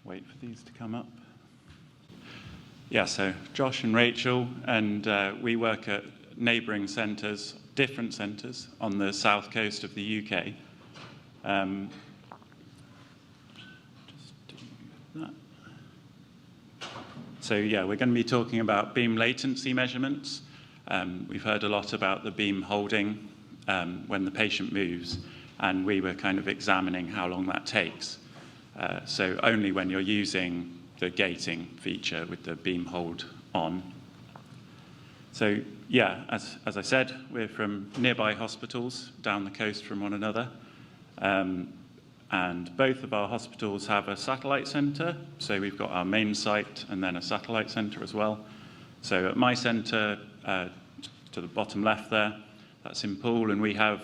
wait for these to come up. Yeah, so Josh and Rachel, and we work at neighbouring centres, different centres on the south coast of the UK. Just doing that. So yeah, we're going to be talking about beam latency measurements. We've heard a lot about the beam holding when the patient moves, and we were kind of examining how long that takes. So only when you're using the gating feature with the beam hold on. So yeah, as I said, we're from nearby hospitals down the coast from one another. And both of our hospitals have a satellite centre. So we've got our main site and then a satellite centre as well. So at my centre, to the bottom left there, that's in Poole, and we have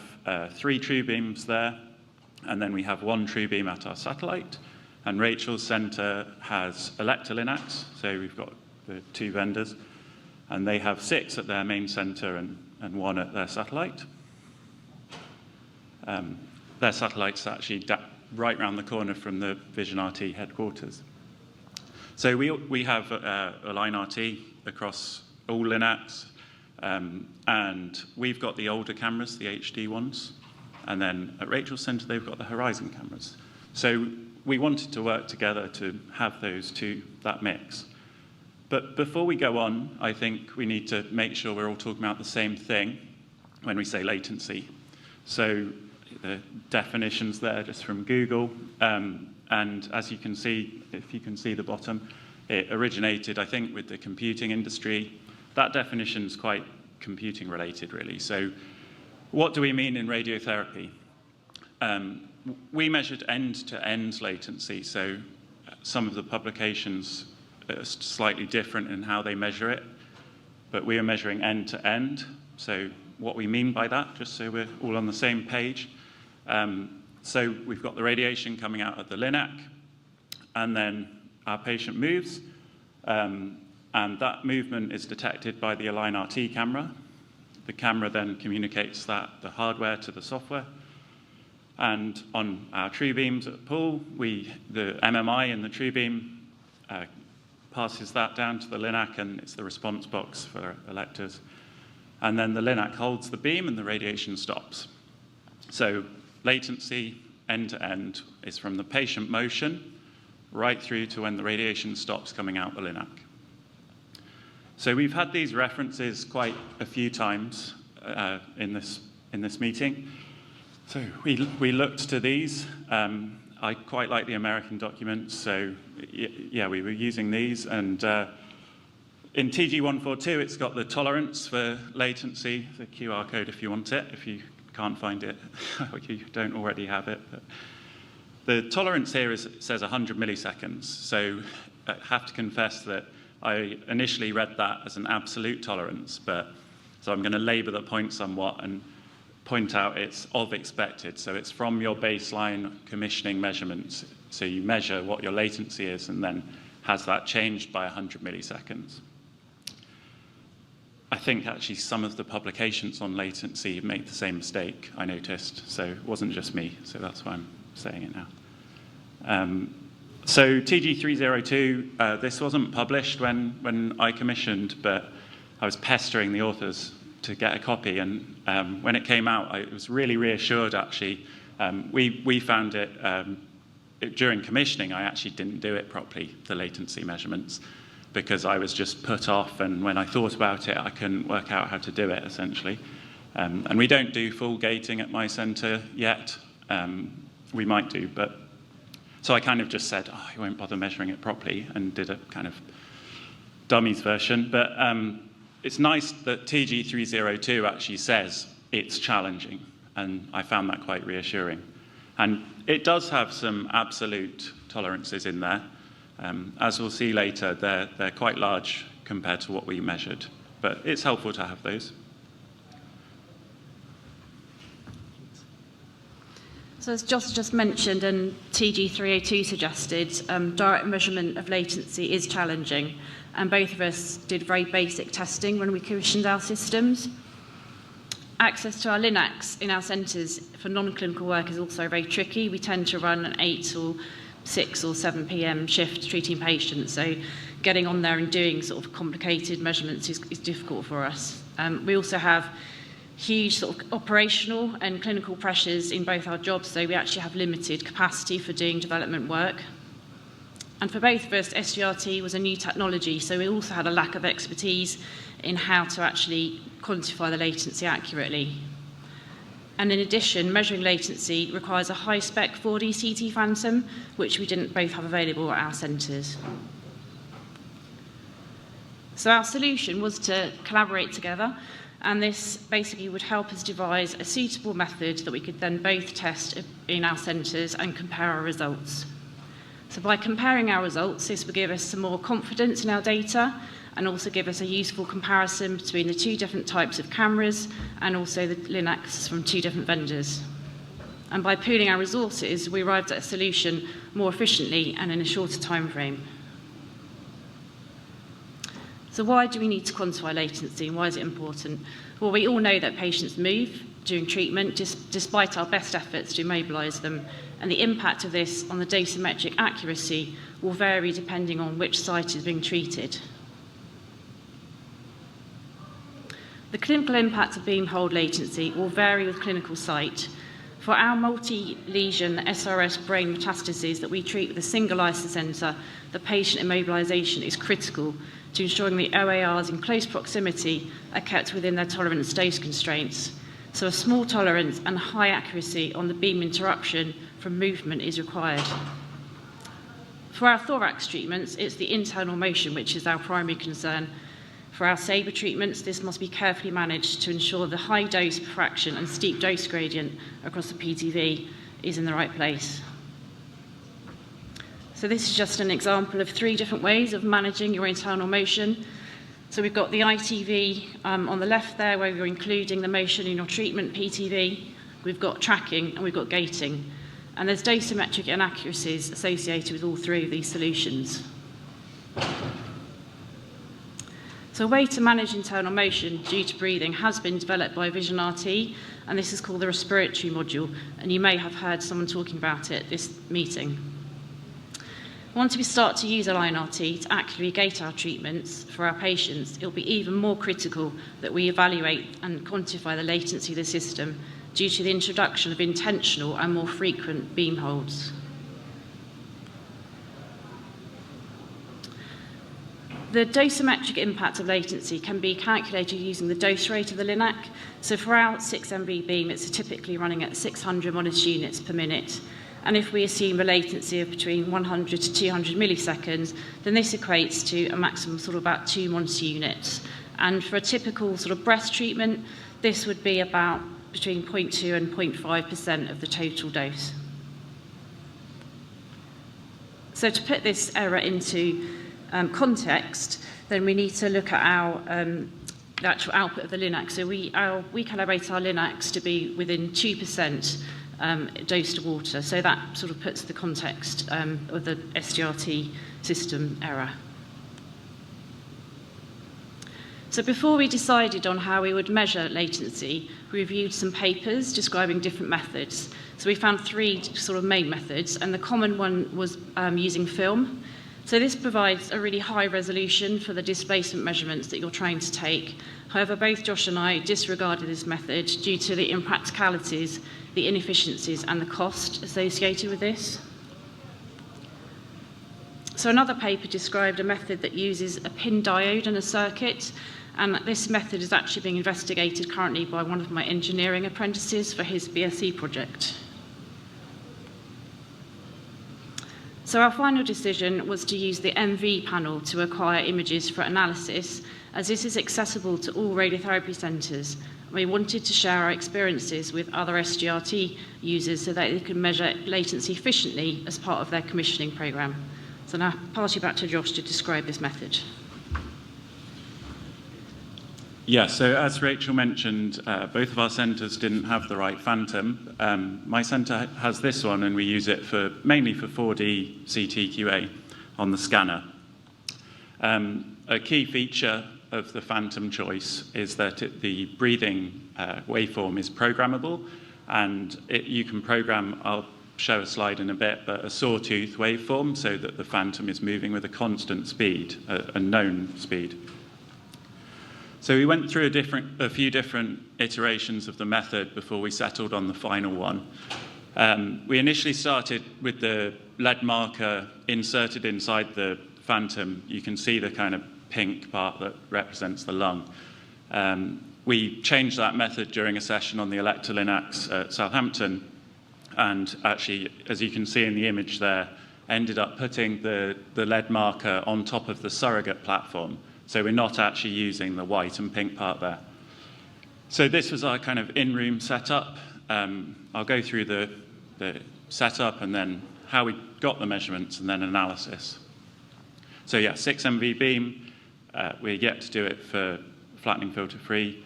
3 true beams there. And then we have 1 true beam at our satellite. And Rachel's centre has Electa Linacs, so we've got the 2 vendors, and they have 6 at their main centre and 1 at their satellite. Their satellite's actually right round the corner from the Vision RT headquarters. So we have Align RT across all Linacs, and we've got the older cameras, the HD ones, and then at Rachel's centre they've got the Horizon cameras. So we wanted to work together to have those two, that mix. But before we go on, I think we need to make sure we're all talking about the same thing when we say latency. So the definitions there just from Google, and as you can see, if you can see the bottom, it originated, I think, with the computing industry. That definition is quite computing related, really. So what do we mean in radiotherapy? We measured end-to-end latency, so some of the publications are slightly different in how they measure it, but we are measuring end-to-end. So what we mean by that, just so we're all on the same page. So we've got the radiation coming out of the Linac, and then our patient moves, and that movement is detected by the Align RT camera. The camera then communicates the hardware to the software. And on our true beams at Poole, the MMI in the true beam passes that down to the Linac, and it's the response box for Electas. And then the Linac holds the beam and the radiation stops. So latency end-to-end is from the patient motion right through to when the radiation stops coming out the Linac. So we've had these references quite a few times in this meeting. So we looked to these. I quite like the American documents, so yeah, we were using these. And in TG142, it's got the tolerance for latency, the QR code if you want it, if you can't find it, or you don't already have it. But the tolerance here says 100 milliseconds. So I have to confess that I initially read that as an absolute tolerance, so I'm going to labour the point somewhat and point out it's of expected. So it's from your baseline commissioning measurements. So you measure what your latency is and then has that changed by 100 milliseconds. I think actually some of the publications on latency make the same mistake, I noticed. So it wasn't just me, so that's why I'm saying it now. So TG302, this wasn't published when I commissioned, but I was pestering the authors to get a copy, and when it came out, I was really reassured, actually. We found it, during commissioning, I actually didn't do it properly, the latency measurements, because I was just put off, and when I thought about it, I couldn't work out how to do it, essentially. And we don't do full gating at my centre yet. We might do, but so I kind of just said, I won't bother measuring it properly, and did a kind of dummies version. But it's nice that TG302 actually says it's challenging, and I found that quite reassuring. And it does have some absolute tolerances in there. As we'll see later, they're quite large compared to what we measured, but it's helpful to have those. So as Joss just mentioned, and TG302 suggested, direct measurement of latency is challenging, and both of us did very basic testing when we commissioned our systems. Access to our Linacs in our centres for non-clinical work is also very tricky. We tend to run an 8 or 6 or 7 p.m. shift treating patients. So getting on there and doing sort of complicated measurements is difficult for us. We also have huge sort of operational and clinical pressures in both our jobs, so we actually have limited capacity for doing development work. And for both of us, sgrt was a new technology, so we also had a lack of expertise in how to actually quantify the latency accurately. And in addition, measuring latency requires a high-spec 4D CT phantom, which we didn't both have available at our centres. So our solution was to collaborate together, and this basically would help us devise a suitable method that we could then both test in our centres and compare our results. So by comparing our results, this would give us some more confidence in our data and also give us a useful comparison between the 2 different types of cameras and also the linacs from 2 different vendors. And by pooling our resources, we arrived at a solution more efficiently and in a shorter time frame. So why do we need to quantify latency and why is it important? Well, we all know that patients move during treatment despite our best efforts to immobilise them, and the impact of this on the dosimetric accuracy will vary depending on which site is being treated. The clinical impact of beam-hold latency will vary with clinical site. For our multi-lesion SRS brain metastases that we treat with a single ISA centre, the patient immobilisation is critical to ensuring the OARs in close proximity are kept within their tolerance dose constraints. So a small tolerance and high accuracy on the beam interruption from movement is required. For our thorax treatments, it's the internal motion which is our primary concern. For our SABRE treatments, this must be carefully managed to ensure the high dose per fraction and steep dose gradient across the PTV is in the right place. So this is just an example of 3 different ways of managing your internal motion. So we've got the ITV on the left there, where you're including the motion in your treatment PTV. We've got tracking and we've got gating. And there's dosimetric inaccuracies associated with all 3 of these solutions. So a way to manage internal motion due to breathing has been developed by Vision RT, and this is called the respiratory module, and you may have heard someone talking about it at this meeting. Once we start to use Align RT to accurately gate our treatments for our patients, it will be even more critical that we evaluate and quantify the latency of the system due to the introduction of intentional and more frequent beam holds. The dosimetric impact of latency can be calculated using the dose rate of the linac. So for our 6 MV beam, it's typically running at 600 monitor units per minute. And if we assume a latency of between 100 to 200 milliseconds, then this equates to a maximum sort of about 2 monitor units. And for a typical sort of breast treatment, this would be about between 0.2 and 0.5% of the total dose. So to put this error into context, then we need to look at our the actual output of the linac. So we calibrate our linacs to be within 2% dose to water. So that sort of puts the context of the sgrt system error. So before we decided on how we would measure latency, we reviewed some papers describing different methods. So we found 3 sort of main methods, and the common one was using film. So this provides a really high resolution for the displacement measurements that you're trying to take. However, both Josh and I disregarded this method due to the impracticalities, the inefficiencies, and the cost associated with this. So another paper described a method that uses a pin diode and a circuit, and this method is actually being investigated currently by one of my engineering apprentices for his BSc project. So our final decision was to use the MV panel to acquire images for analysis, as this is accessible to all radiotherapy centres. We wanted to share our experiences with other sgrt users so that they can measure latency efficiently as part of their commissioning programme. So now I'll pass you back to Josh to describe this method. Yeah, so as Rachel mentioned, both of our centres didn't have the right phantom. My centre has this one, and we use it mainly for 4D CTQA on the scanner. A key feature of the phantom choice is that the breathing waveform is programmable, and you can program, I'll show a slide in a bit, but a sawtooth waveform so that the phantom is moving with a constant speed, a known speed. So we went through a few different iterations of the method before we settled on the final one. We initially started with the lead marker inserted inside the phantom. You can see the kind of pink part that represents the lung. We changed that method during a session on the Electrolinacs at Southampton, and actually, as you can see in the image there, ended up putting the lead marker on top of the surrogate platform. So we're not actually using the white and pink part there. So this was our kind of in-room setup. I'll go through the setup and then how we got the measurements and then analysis. So yeah, 6 MV beam. We're yet to do it for flattening filter free,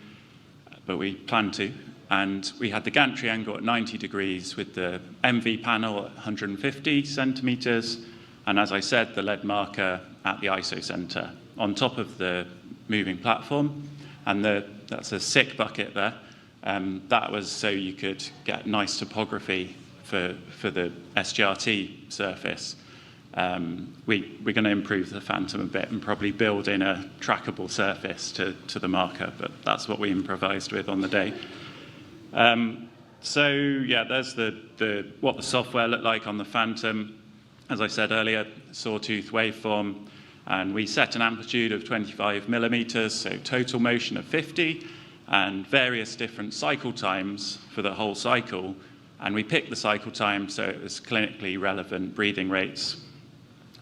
but we plan to. And we had the gantry angle at 90 degrees with the MV panel at 150 centimeters. And as I said, the lead marker at the ISO center on top of the moving platform. And that's a SICK bucket there. That was so you could get nice topography for the sgrt surface. We're going to improve the phantom a bit and probably build in a trackable surface to the marker, but that's what we improvised with on the day. So yeah, there's what the software looked like on the phantom. As I said earlier, sawtooth waveform, and we set an amplitude of 25 millimeters, so total motion of 50, and various different cycle times for the whole cycle. And we picked the cycle time so it was clinically relevant breathing rates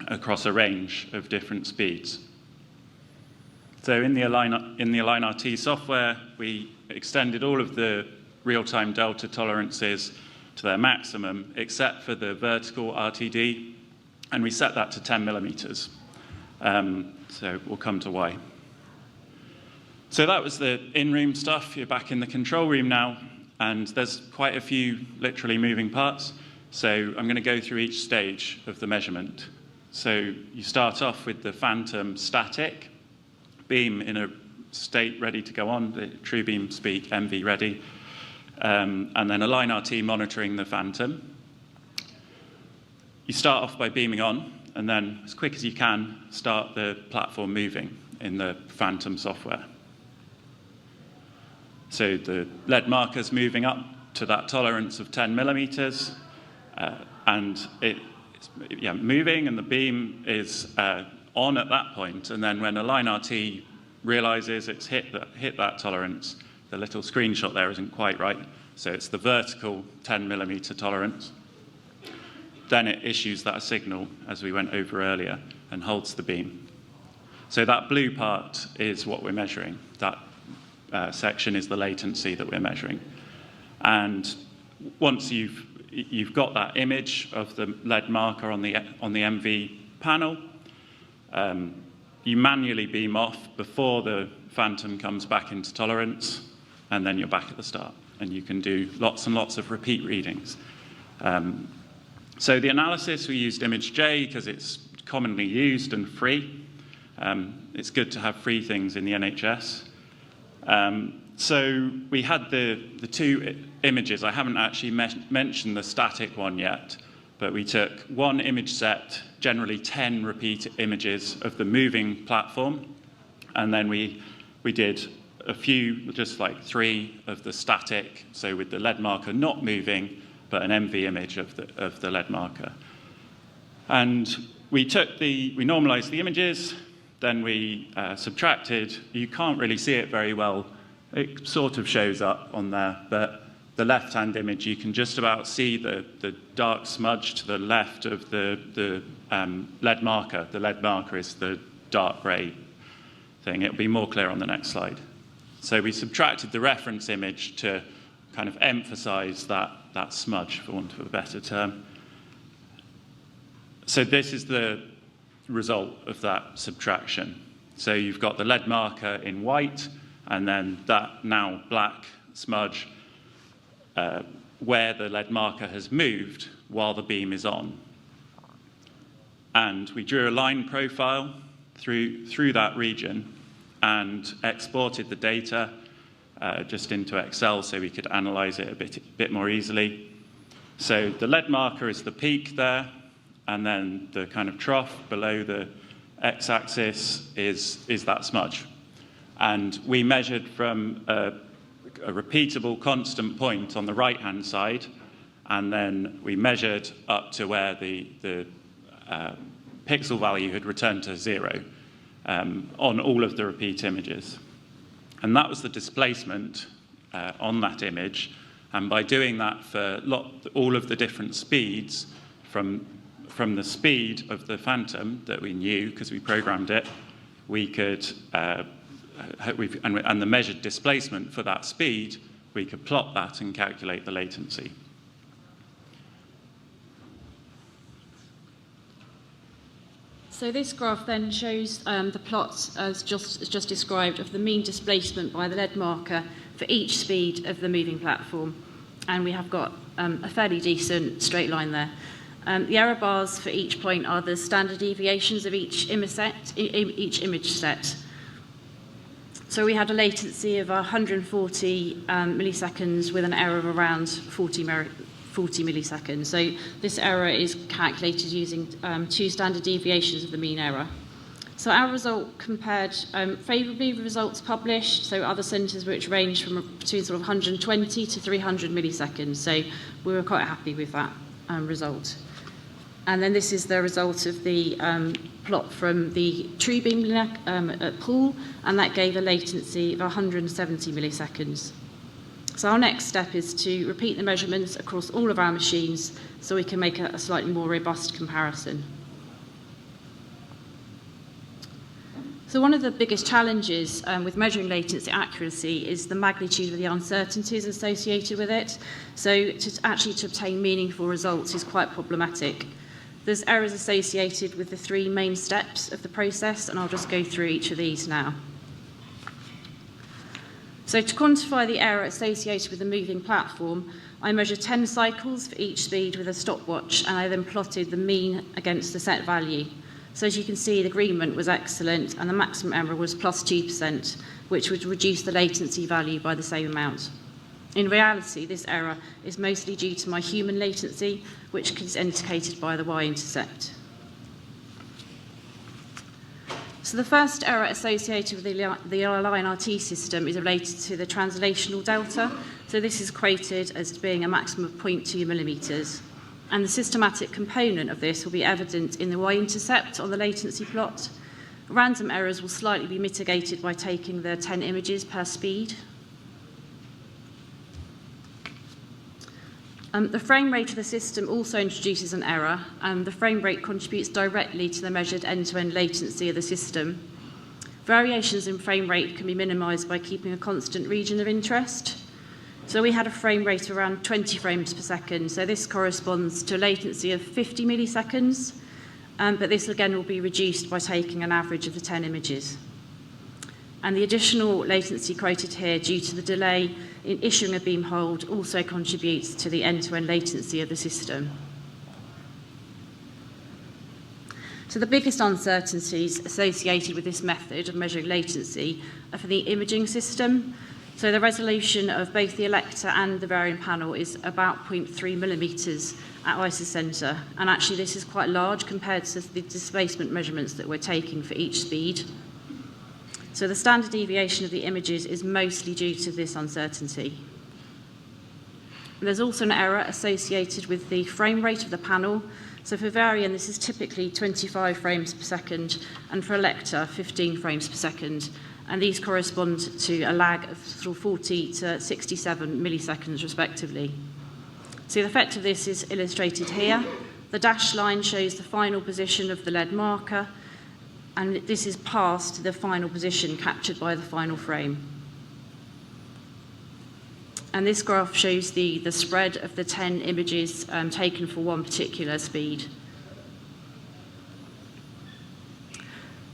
across a range of different speeds. So in the AlignRT software, we extended all of the real-time delta tolerances to their maximum, except for the vertical RTD, and we set that to 10 millimeters. So we'll come to why. So that was the in-room stuff. You're back in the control room now, and there's quite a few literally moving parts. So I'm going to go through each stage of the measurement. So you start off with the phantom static, beam in a state ready to go on, the true beam speak MV ready, and then AlignRT monitoring the phantom. You start off by beaming on, and then as quick as you can, start the platform moving in the phantom software. So the lead marker's moving up to that tolerance of 10 millimeters, and it's moving, and the beam is on at that point. And then when AlignRT realizes it's hit that tolerance, the little screenshot there isn't quite right. So it's the vertical 10 millimeter tolerance. Then it issues that signal, as we went over earlier, and holds the beam. So that blue part is what we're measuring. That section is the latency that we're measuring. And once you've got that image of the lead marker on the MV panel, you manually beam off before the phantom comes back into tolerance, and then you're back at the start. And you can do lots and lots of repeat readings. So the analysis, we used ImageJ because it's commonly used and free. It's good to have free things in the NHS. So we had the two images. I haven't actually mentioned the static one yet, but we took one image set, generally 10 repeat images of the moving platform, and then we did a few, just like 3 of the static, so with the lead marker not moving, but an MV image of the lead marker. And we normalized the images, then we subtracted. You can't really see it very well. It sort of shows up on there, but the left-hand image, you can just about see the dark smudge to the left of the lead marker. The lead marker is the dark gray thing. It'll be more clear on the next slide. So we subtracted the reference image to kind of emphasize that smudge, for want of a better term. So this is the result of that subtraction. So you've got the lead marker in white, and then that now black smudge where the lead marker has moved while the beam is on. And we drew a line profile through that region and exported the data just into Excel so we could analyze it a bit more easily. So the lead marker is the peak there, and then the kind of trough below the x-axis is that smudge. And we measured from a repeatable constant point on the right-hand side, and then we measured up to where the pixel value had returned to 0 on all of the repeat images. And that was the displacement on that image. And by doing that for all of the different speeds, from the speed of the phantom that we knew because we programmed it, we could, and the measured displacement for that speed, we could plot that and calculate the latency. So this graph then shows the plot as just described of the mean displacement by the lead marker for each speed of the moving platform. And we have got a fairly decent straight line there. The error bars for each point are the standard deviations of each image set. So we had a latency of 140 milliseconds with an error of around 40 milliseconds. So this error is calculated using 2 standard deviations of the mean error. So our result compared favourably with results published, so other centres which range from between sort of 120 to 300 milliseconds. So we were quite happy with that result. And then this is the result of the plot from the true beam at Poole, and that gave a latency of 170 milliseconds. So our next step is to repeat the measurements across all of our machines so we can make a slightly more robust comparison. So one of the biggest challenges with measuring latency accuracy is the magnitude of the uncertainties associated with it. So to obtain meaningful results is quite problematic. There's errors associated with the 3 main steps of the process, and I'll just go through each of these now. So to quantify the error associated with the moving platform, I measured 10 cycles for each speed with a stopwatch, and I then plotted the mean against the set value. So as you can see, the agreement was excellent, and the maximum error was plus 2%, which would reduce the latency value by the same amount. In reality, this error is mostly due to my human latency, which is indicated by the y-intercept. So the first error associated with the Align RT system is related to the translational delta. So this is quoted as being a maximum of 0.2 millimetres. And the systematic component of this will be evident in the y-intercept on the latency plot. Random errors will slightly be mitigated by taking the 10 images per speed. The frame rate of the system also introduces an error. The frame rate contributes directly to the measured end-to-end latency of the system. Variations in frame rate can be minimised by keeping a constant region of interest. So we had a frame rate of around 20 frames per second. So this corresponds to a latency of 50 milliseconds. But this again will be reduced by taking an average of the 10 images. And the additional latency quoted here due to the delay in issuing a beam hold also contributes to the end-to-end latency of the system. So the biggest uncertainties associated with this method of measuring latency are for the imaging system. So the resolution of both the Elector and the variant panel is about 0.3 millimetres at isocentre, and actually this is quite large compared to the displacement measurements that we're taking for each speed. So the standard deviation of the images is mostly due to this uncertainty. There's also an error associated with the frame rate of the panel. So for Varian, this is typically 25 frames per second, and for Elector, 15 frames per second. And these correspond to a lag of 40 to 67 milliseconds, respectively. So the effect of this is illustrated here. The dashed line shows the final position of the lead marker, and this is past the final position captured by the final frame. And this graph shows the spread of the 10 images taken for one particular speed.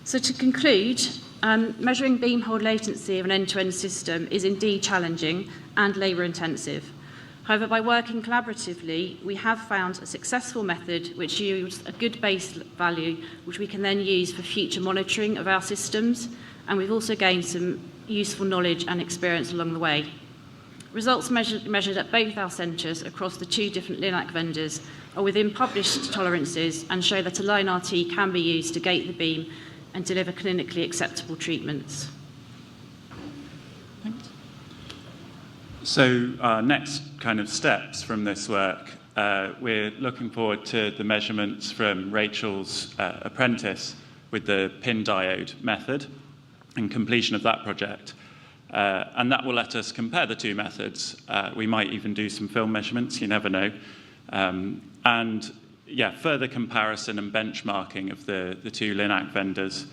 So to conclude, measuring beam hold latency of an end-to-end system is indeed challenging and labour-intensive. However, by working collaboratively, we have found a successful method which yields a good base value, which we can then use for future monitoring of our systems, and we've also gained some useful knowledge and experience along the way. Results measured at both our centres across the 2 different LINAC vendors are within published tolerances and show that a line RT can be used to gate the beam and deliver clinically acceptable treatments. Thanks. So our next kind of steps from this work, we're looking forward to the measurements from Rachel's apprentice with the pin diode method and completion of that project. And that will let us compare the 2 methods. We might even do some film measurements, you never know. And yeah, further comparison and benchmarking of the 2 LINAC vendors,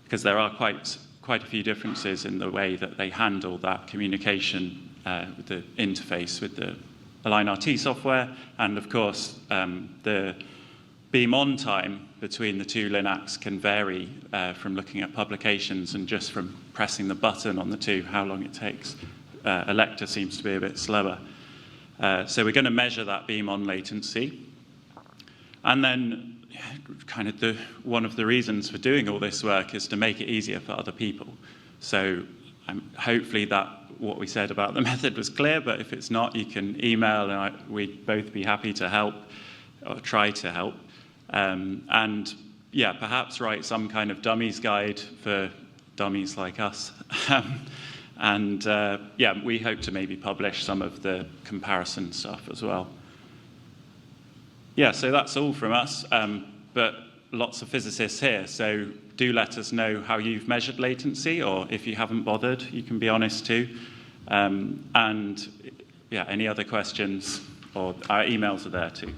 because there are quite a few differences in the way that they handle that communication with the interface with the Align RT software, and of course the beam on time between the 2 LINACs can vary from looking at publications and just from pressing the button on the 2, how long it takes. Elekta seems to be a bit slower. So we're going to measure that beam on latency. And then kind of one of the reasons for doing all this work is to make it easier for other people. So hopefully that what we said about the method was clear, but if it's not, you can email and we'd both be happy to help or try to help. And yeah, perhaps write some kind of dummies guide for dummies like us. And yeah, we hope to maybe publish some of the comparison stuff as well. Yeah, so that's all from us, but lots of physicists here, so do let us know how you've measured latency, or if you haven't bothered, you can be honest too. And yeah, any other questions, or our emails are there too.